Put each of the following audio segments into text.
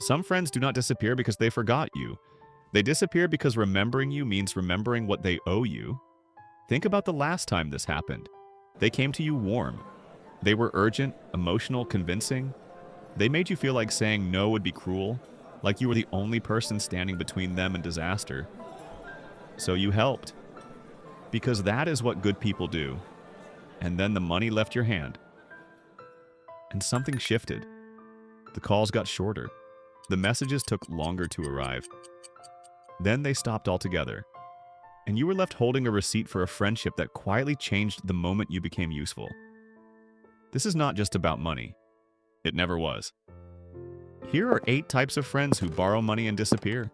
Some friends do not disappear because they forgot you. They disappear because remembering you means remembering what they owe you. Think about the last time this happened. They came to you warm. They were urgent, emotional, convincing. They made you feel like saying no would be cruel, like you were the only person standing between them and disaster. So you helped. Because that is what good people do. And then the money left your hand. And something shifted. The calls got shorter. The messages took longer to arrive. Then they stopped altogether. And you were left holding a receipt for a friendship that quietly changed the moment you became useful. This is not just about money. It never was. Here are 8 types of friends who borrow money and disappear,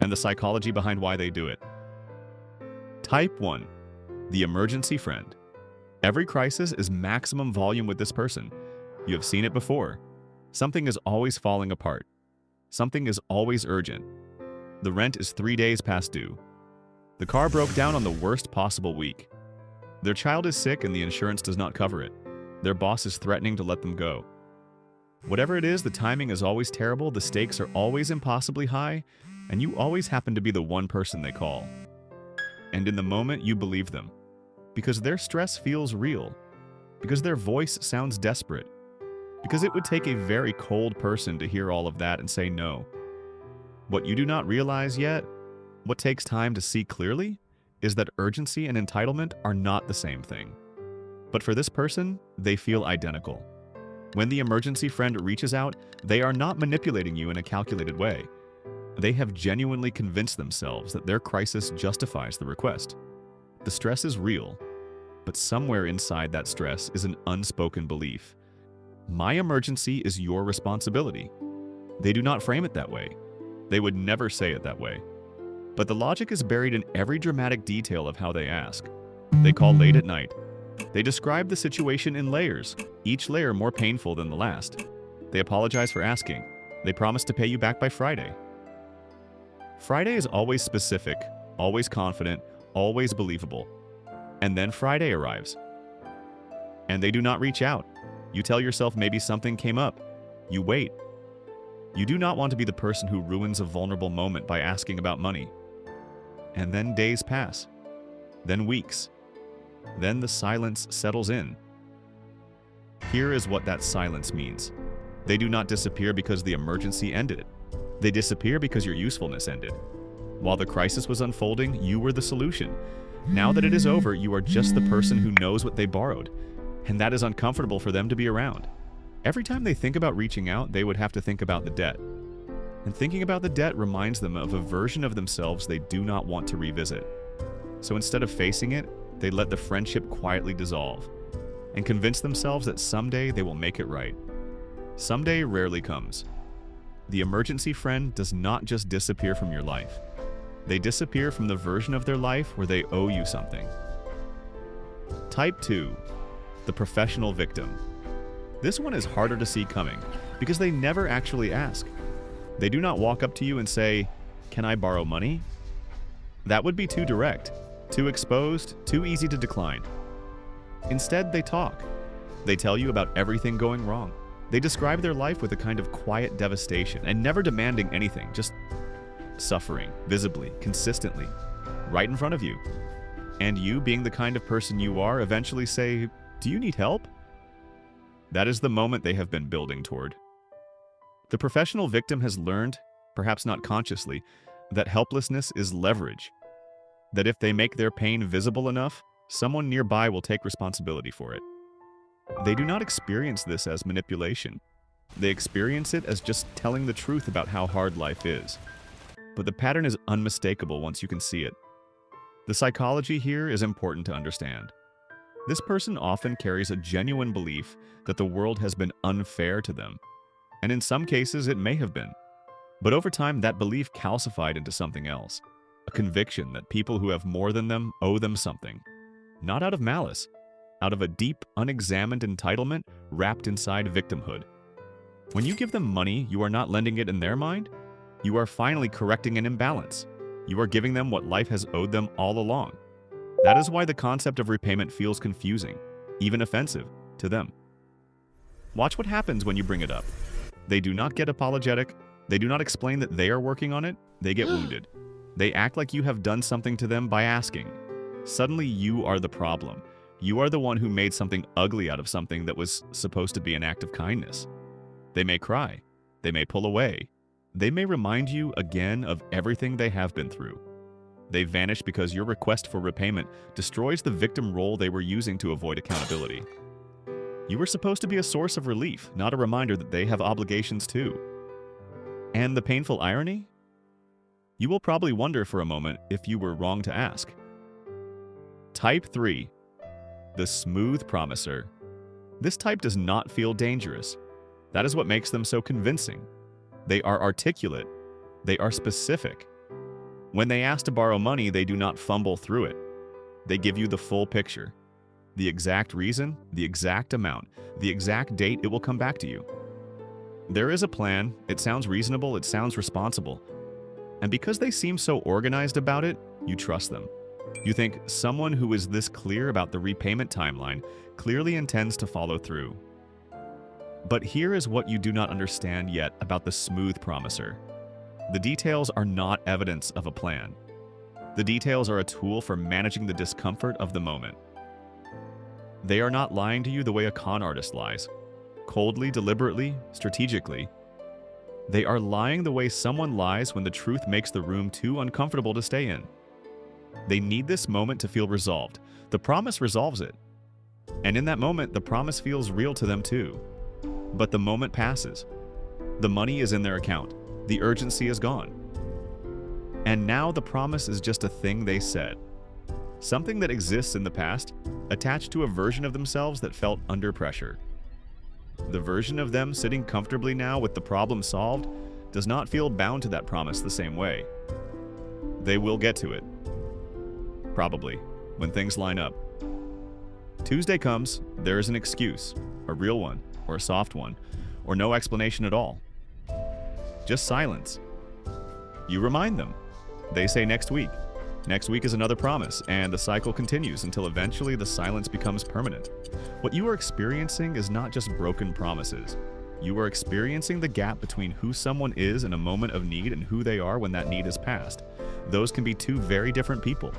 and the psychology behind why they do it. Type 1. The emergency friend. Every crisis is maximum volume with this person. You have seen it before. Something is always falling apart. Something is always urgent. The rent is 3 days past due. The car broke down on the worst possible week. Their child is sick and the insurance does not cover it. Their boss is threatening to let them go. Whatever it is, the timing is always terrible, the stakes are always impossibly high, and you always happen to be the one person they call. And in the moment, you believe them. Because their stress feels real. Because their voice sounds desperate. Because it would take a very cold person to hear all of that and say no. What you do not realize yet, what takes time to see clearly, is that urgency and entitlement are not the same thing. But for this person, they feel identical. When the emergency friend reaches out, they are not manipulating you in a calculated way. They have genuinely convinced themselves that their crisis justifies the request. The stress is real, but somewhere inside that stress is an unspoken belief. My emergency is your responsibility. They do not frame it that way. They would never say it that way. But the logic is buried in every dramatic detail of how they ask. They call late at night. They describe the situation in layers, each layer more painful than the last. They apologize for asking. They promise to pay you back by Friday. Friday is always specific, always confident, always believable. And then Friday arrives. And they do not reach out. You tell yourself maybe something came up. You wait. You do not want to be the person who ruins a vulnerable moment by asking about money. And then days pass. Then weeks. Then the silence settles in. Here is what that silence means. They do not disappear because the emergency ended. They disappear because your usefulness ended. While the crisis was unfolding, you were the solution. Now that it is over, you are just the person who knows what they borrowed. And that is uncomfortable for them to be around. Every time they think about reaching out, they would have to think about the debt. And thinking about the debt reminds them of a version of themselves they do not want to revisit. So instead of facing it, they let the friendship quietly dissolve and convince themselves that someday they will make it right. Someday rarely comes. The emergency friend does not just disappear from your life. They disappear from the version of their life where they owe you something. Type 2. The professional victim. This one is harder to see coming because they never actually ask. They do not walk up to you and say, "Can I borrow money?" That would be too direct, too exposed, too easy to decline. Instead, they talk. They tell you about everything going wrong. They describe their life with a kind of quiet devastation and never demanding anything, just suffering, visibly, consistently, right in front of you. And you, being the kind of person you are, eventually say, "Do you need help?" That is the moment they have been building toward. The professional victim has learned, perhaps not consciously, that helplessness is leverage. That if they make their pain visible enough, someone nearby will take responsibility for it. They do not experience this as manipulation. They experience it as just telling the truth about how hard life is. But the pattern is unmistakable once you can see it. The psychology here is important to understand. This person often carries a genuine belief that the world has been unfair to them. And in some cases, it may have been. But over time, that belief calcified into something else. A conviction that people who have more than them owe them something. Not out of malice, out of a deep, unexamined entitlement wrapped inside victimhood. When you give them money, you are not lending it in their mind. You are finally correcting an imbalance. You are giving them what life has owed them all along. That is why the concept of repayment feels confusing, even offensive, to them. Watch what happens when you bring it up. They do not get apologetic. They do not explain that they are working on it, they get wounded. They act like you have done something to them by asking. Suddenly you are the problem. You are the one who made something ugly out of something that was supposed to be an act of kindness. They may cry. They may pull away. They may remind you again of everything they have been through. They vanish because your request for repayment destroys the victim role they were using to avoid accountability. You were supposed to be a source of relief, not a reminder that they have obligations too. And the painful irony? You will probably wonder for a moment if you were wrong to ask. Type 3. The smooth promiser. This type does not feel dangerous. That is what makes them so convincing. They are articulate. They are specific. When they ask to borrow money, they do not fumble through it. They give you the full picture. The exact reason, the exact amount, the exact date it will come back to you. There is a plan. It sounds reasonable. It sounds responsible. And because they seem so organized about it, you trust them. You think someone who is this clear about the repayment timeline clearly intends to follow through. But here is what you do not understand yet about the smooth promiser. The details are not evidence of a plan. The details are a tool for managing the discomfort of the moment. They are not lying to you the way a con artist lies. Coldly, deliberately, strategically. They are lying the way someone lies when the truth makes the room too uncomfortable to stay in. They need this moment to feel resolved. The promise resolves it. And in that moment, the promise feels real to them too. But the moment passes. The money is in their account. The urgency is gone. And now the promise is just a thing they said. Something that exists in the past, attached to a version of themselves that felt under pressure. The version of them sitting comfortably now with the problem solved does not feel bound to that promise the same way. They will get to it. Probably, when things line up. Tuesday comes, there is an excuse, a real one, or a soft one, or no explanation at all. Just silence. You remind them. They say next week. Next week is another promise, and the cycle continues until eventually the silence becomes permanent. What you are experiencing is not just broken promises. You are experiencing the gap between who someone is in a moment of need and who they are when that need is past. Those can be two very different people.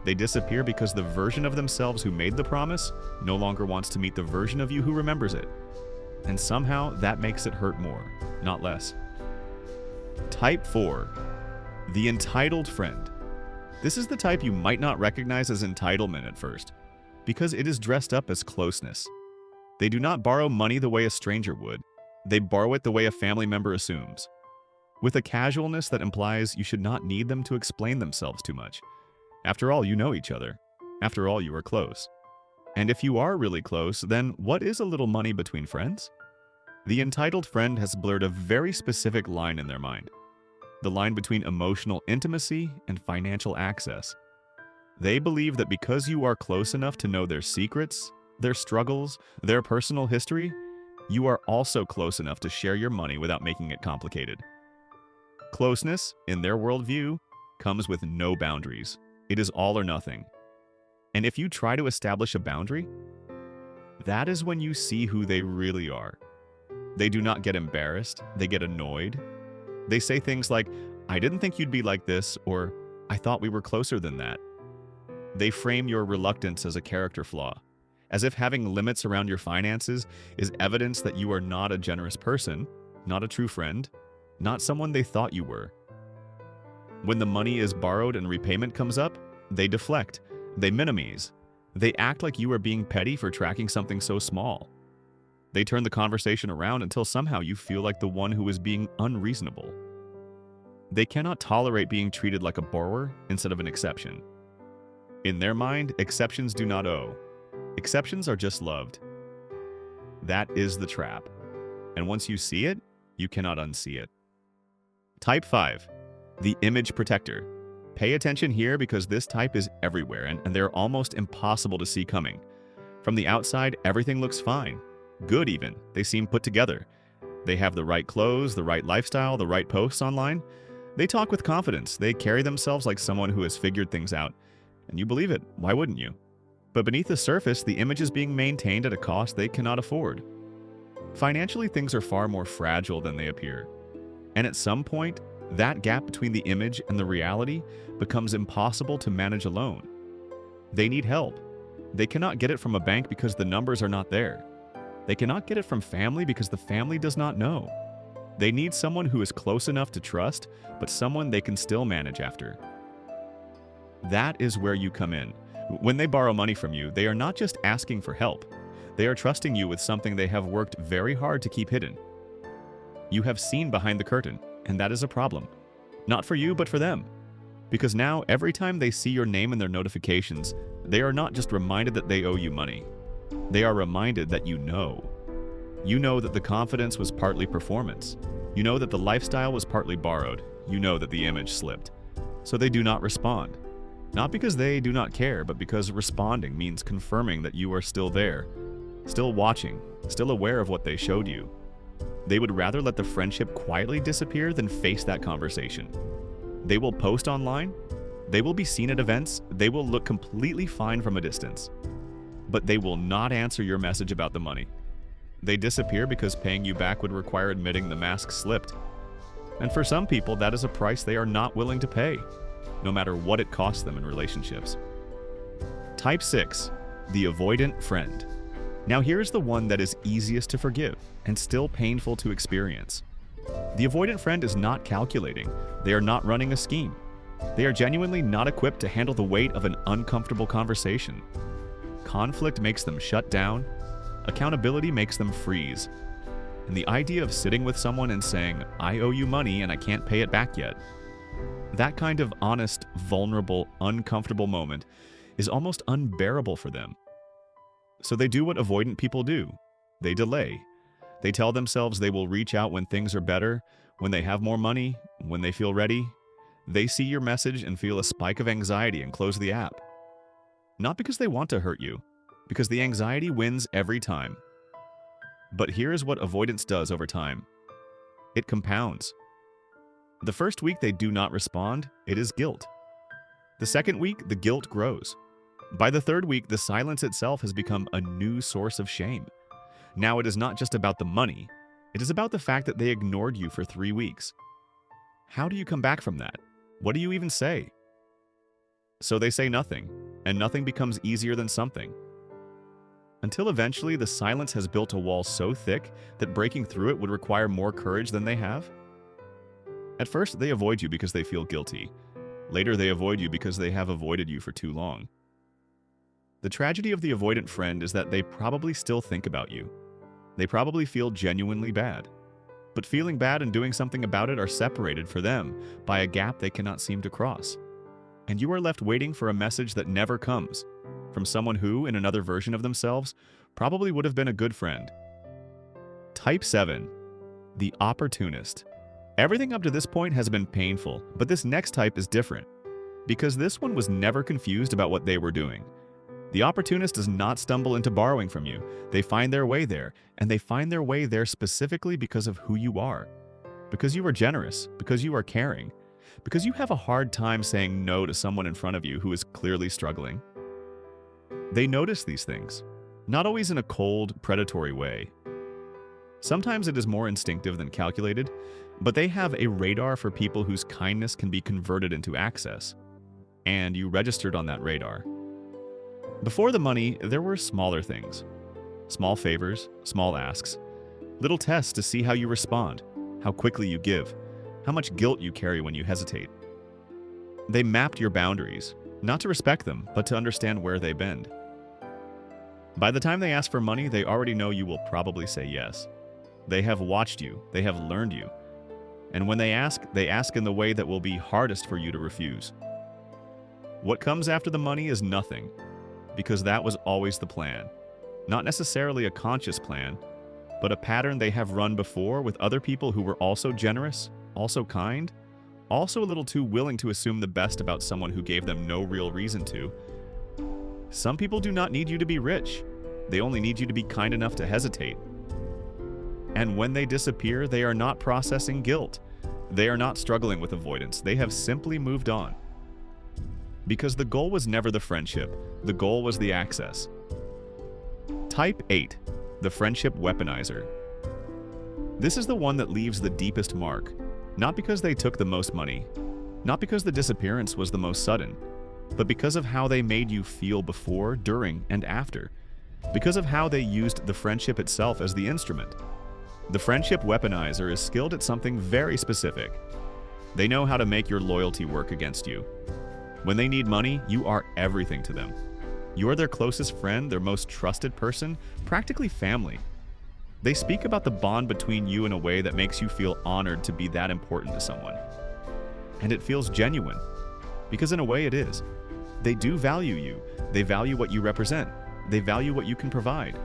They disappear because the version of themselves who made the promise no longer wants to meet the version of you who remembers it. And somehow that makes it hurt more, not less. Type 4. The entitled friend. This is the type you might not recognize as entitlement at first, because it is dressed up as closeness. They do not borrow money the way a stranger would. They borrow it the way a family member assumes, with a casualness that implies you should not need them to explain themselves too much. After all, you know each other. After all, you are close. And if you are really close, then what is a little money between friends? The entitled friend has blurred a very specific line in their mind. The line between emotional intimacy and financial access. They believe that because you are close enough to know their secrets, their struggles, their personal history, you are also close enough to share your money without making it complicated. Closeness, in their worldview, comes with no boundaries. It is all or nothing. And if you try to establish a boundary, that is when you see who they really are. They do not get embarrassed, they get annoyed. They say things like, "I didn't think you'd be like this," or "I thought we were closer than that." They frame your reluctance as a character flaw, as if having limits around your finances is evidence that you are not a generous person, not a true friend, not someone they thought you were. When the money is borrowed and repayment comes up, they deflect, they minimize. They act like you are being petty for tracking something so small. They turn the conversation around until somehow you feel like the one who is being unreasonable. They cannot tolerate being treated like a borrower instead of an exception. In their mind, exceptions do not owe. Exceptions are just loved. That is the trap. And once you see it, you cannot unsee it. Type 5. The image protector. Pay attention here because this type is everywhere and they're almost impossible to see coming. From the outside, everything looks fine. Good even. They seem put together. They have the right clothes, the right lifestyle, the right posts online. They talk with confidence. They carry themselves like someone who has figured things out. And you believe it. Why wouldn't you? But beneath the surface, the image is being maintained at a cost they cannot afford. Financially, things are far more fragile than they appear. And at some point, that gap between the image and the reality becomes impossible to manage alone. They need help. They cannot get it from a bank because the numbers are not there. They cannot get it from family because the family does not know. They need someone who is close enough to trust, but someone they can still manage after. That is where you come in. When they borrow money from you, they are not just asking for help. They are trusting you with something they have worked very hard to keep hidden. You have seen behind the curtain, and that is a problem. Not for you, but for them. Because now, every time they see your name in their notifications, they are not just reminded that they owe you money. They are reminded that you know. You know that the confidence was partly performance. You know that the lifestyle was partly borrowed. You know that the image slipped. So they do not respond. Not because they do not care, but because responding means confirming that you are still there, still watching, still aware of what they showed you. They would rather let the friendship quietly disappear than face that conversation. They will post online. They will be seen at events. They will look completely fine from a distance. But they will not answer your message about the money. They disappear because paying you back would require admitting the mask slipped. And for some people, that is a price they are not willing to pay, no matter what it costs them in relationships. Type 6, the avoidant friend. Now here's the one that is easiest to forgive and still painful to experience. The avoidant friend is not calculating. They are not running a scheme. They are genuinely not equipped to handle the weight of an uncomfortable conversation. Conflict makes them shut down. Accountability makes them freeze. And the idea of sitting with someone and saying, "I owe you money and I can't pay it back yet," that kind of honest, vulnerable, uncomfortable moment is almost unbearable for them. So they do what avoidant people do. They delay. They tell themselves they will reach out when things are better, when they have more money, when they feel ready. They see your message and feel a spike of anxiety and close the app. Not because they want to hurt you, because the anxiety wins every time. But here is what avoidance does over time. It compounds. The first week they do not respond, it is guilt. The second week, the guilt grows. By the third week, the silence itself has become a new source of shame. Now it is not just about the money, it is about the fact that they ignored you for 3 weeks. How do you come back from that? What do you even say? So they say nothing, and nothing becomes easier than something. Until eventually the silence has built a wall so thick that breaking through it would require more courage than they have. At first, they avoid you because they feel guilty. Later, they avoid you because they have avoided you for too long. The tragedy of the avoidant friend is that they probably still think about you. They probably feel genuinely bad. But feeling bad and doing something about it are separated for them by a gap they cannot seem to cross. And you are left waiting for a message that never comes, from someone who, in another version of themselves, probably would have been a good friend. Type 7, the opportunist. Everything up to this point has been painful, but this next type is different, because this one was never confused about what they were doing. The opportunist does not stumble into borrowing from you. They find their way there, and they find their way there specifically because of who you are. Because you are generous, because you are caring, because you have a hard time saying no to someone in front of you who is clearly struggling. They notice these things, not always in a cold, predatory way. Sometimes it is more instinctive than calculated, but they have a radar for people whose kindness can be converted into access. And you registered on that radar. Before the money, there were smaller things. Small favors, small asks, little tests to see how you respond, how quickly you give, how much guilt you carry when you hesitate. They mapped your boundaries, not to respect them, but to understand where they bend. By the time they ask for money, they already know you will probably say yes. They have watched you, they have learned you. And when they ask in the way that will be hardest for you to refuse. What comes after the money is nothing, because that was always the plan. Not necessarily a conscious plan, but a pattern they have run before with other people who were also generous, also kind, also a little too willing to assume the best about someone who gave them no real reason to. Some people do not need you to be rich. They only need you to be kind enough to hesitate. And when they disappear, they are not processing guilt. They are not struggling with avoidance. They have simply moved on. Because the goal was never the friendship. The goal was the access. Type 8, the Friendship Weaponizer. This is the one that leaves the deepest mark. Not because they took the most money, not because the disappearance was the most sudden, but because of how they made you feel before, during, and after. Because of how they used the friendship itself as the instrument. The Friendship Weaponizer is skilled at something very specific. They know how to make your loyalty work against you. When they need money, you are everything to them. You are their closest friend, their most trusted person, practically family. They speak about the bond between you in a way that makes you feel honored to be that important to someone. And it feels genuine, because in a way it is. They do value you. They value what you represent. They value what you can provide.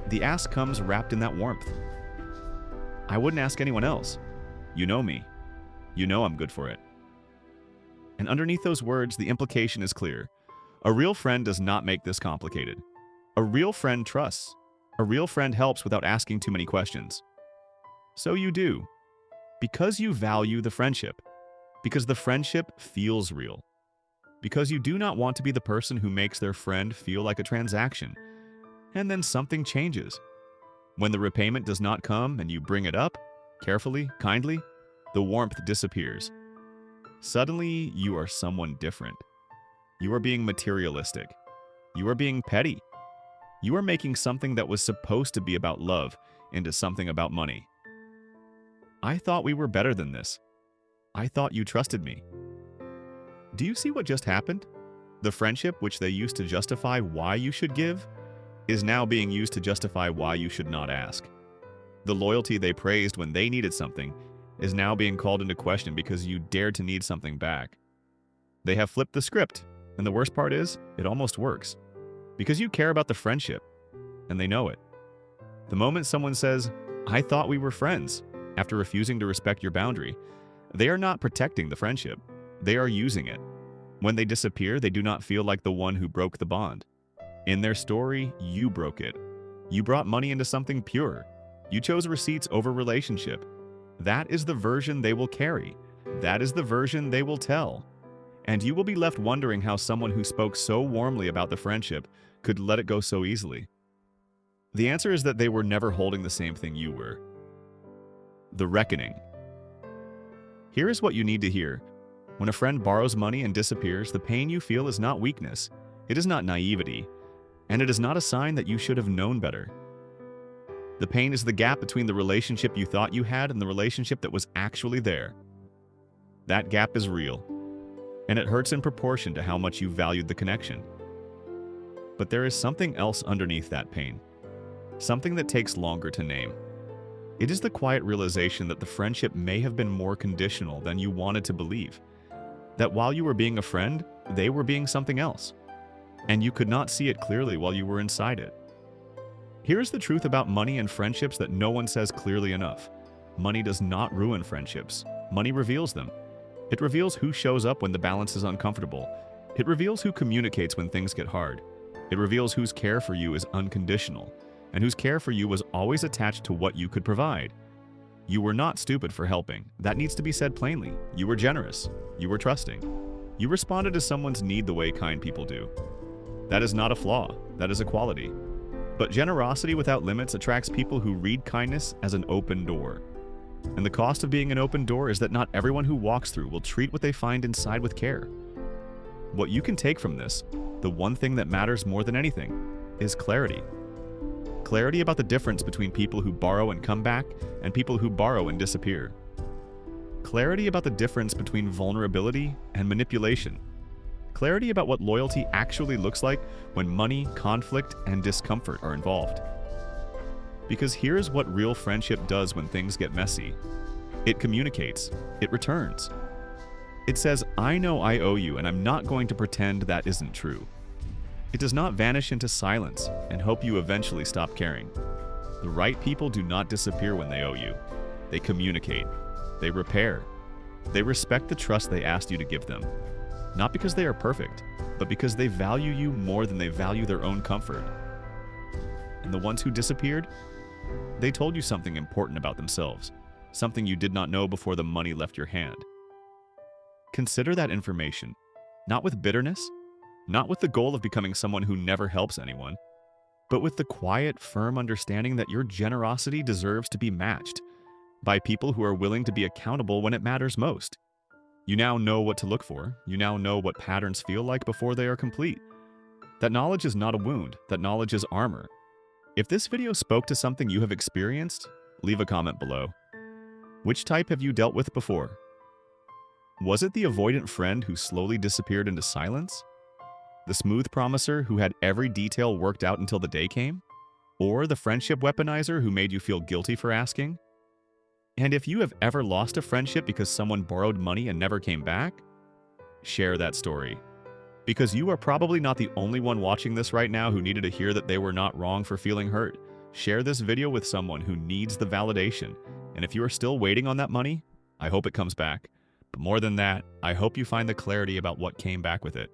The ask comes wrapped in that warmth. I wouldn't ask anyone else. You know me. You know I'm good for it. And underneath those words, the implication is clear. A real friend does not make this complicated. A real friend trusts. A real friend helps without asking too many questions. So you do. Because you value the friendship. Because the friendship feels real. Because you do not want to be the person who makes their friend feel like a transaction. And then something changes. When the repayment does not come and you bring it up, carefully, kindly, the warmth disappears. Suddenly, you are someone different. You are being materialistic. You are being petty. You are making something that was supposed to be about love into something about money. I thought we were better than this. I thought you trusted me. Do you see what just happened? The friendship which they used to justify why you should give is now being used to justify why you should not ask. The loyalty they praised when they needed something is now being called into question because you dared to need something back. They have flipped the script, and the worst part is, it almost works. Because you care about the friendship, and they know it. The moment someone says, I thought we were friends, after refusing to respect your boundary, they are not protecting the friendship. They are using it. When they disappear, they do not feel like the one who broke the bond. In their story, you broke it. You brought money into something pure. You chose receipts over relationship. That is the version they will carry. That is the version they will tell. And you will be left wondering how someone who spoke so warmly about the friendship could let it go so easily. The answer is that they were never holding the same thing you were. The reckoning. Here is what you need to hear. When a friend borrows money and disappears, the pain you feel is not weakness. It is not naivety. And it is not a sign that you should have known better. The pain is the gap between the relationship you thought you had and the relationship that was actually there. That gap is real. And it hurts in proportion to how much you valued the connection. But there is something else underneath that pain. Something that takes longer to name. It is the quiet realization that the friendship may have been more conditional than you wanted to believe. That while you were being a friend, they were being something else. And you could not see it clearly while you were inside it. Here's the truth about money and friendships that no one says clearly enough. Money does not ruin friendships. Money reveals them. It reveals who shows up when the balance is uncomfortable. It reveals who communicates when things get hard. It reveals whose care for you is unconditional, and whose care for you was always attached to what you could provide. You were not stupid for helping. That needs to be said plainly. You were generous. You were trusting. You responded to someone's need the way kind people do. That is not a flaw. That is a quality. But generosity without limits attracts people who read kindness as an open door. And the cost of being an open door is that not everyone who walks through will treat what they find inside with care. What you can take from this, the one thing that matters more than anything, is clarity. Clarity about the difference between people who borrow and come back and people who borrow and disappear. Clarity about the difference between vulnerability and manipulation. Clarity about what loyalty actually looks like when money, conflict, and discomfort are involved. Because here's what real friendship does when things get messy. It communicates. It returns. It says, I know I owe you, and I'm not going to pretend that isn't true. It does not vanish into silence and hope you eventually stop caring. The right people do not disappear when they owe you. They communicate. They repair. They respect the trust they asked you to give them. Not because they are perfect, but because they value you more than they value their own comfort. And the ones who disappeared? They told you something important about themselves, something you did not know before the money left your hand. Consider that information, not with bitterness, not with the goal of becoming someone who never helps anyone, but with the quiet, firm understanding that your generosity deserves to be matched, by people who are willing to be accountable when it matters most. You now know what to look for. You now know what patterns feel like before they are complete. That knowledge is not a wound. That knowledge is armor. If this video spoke to something you have experienced, leave a comment below. Which type have you dealt with before? Was it the avoidant friend who slowly disappeared into silence? The smooth promiser who had every detail worked out until the day came? Or the friendship weaponizer who made you feel guilty for asking? And if you have ever lost a friendship because someone borrowed money and never came back, share that story. Because you are probably not the only one watching this right now who needed to hear that they were not wrong for feeling hurt. Share this video with someone who needs the validation. And if you are still waiting on that money, I hope it comes back. But more than that, I hope you find the clarity about what came back with it.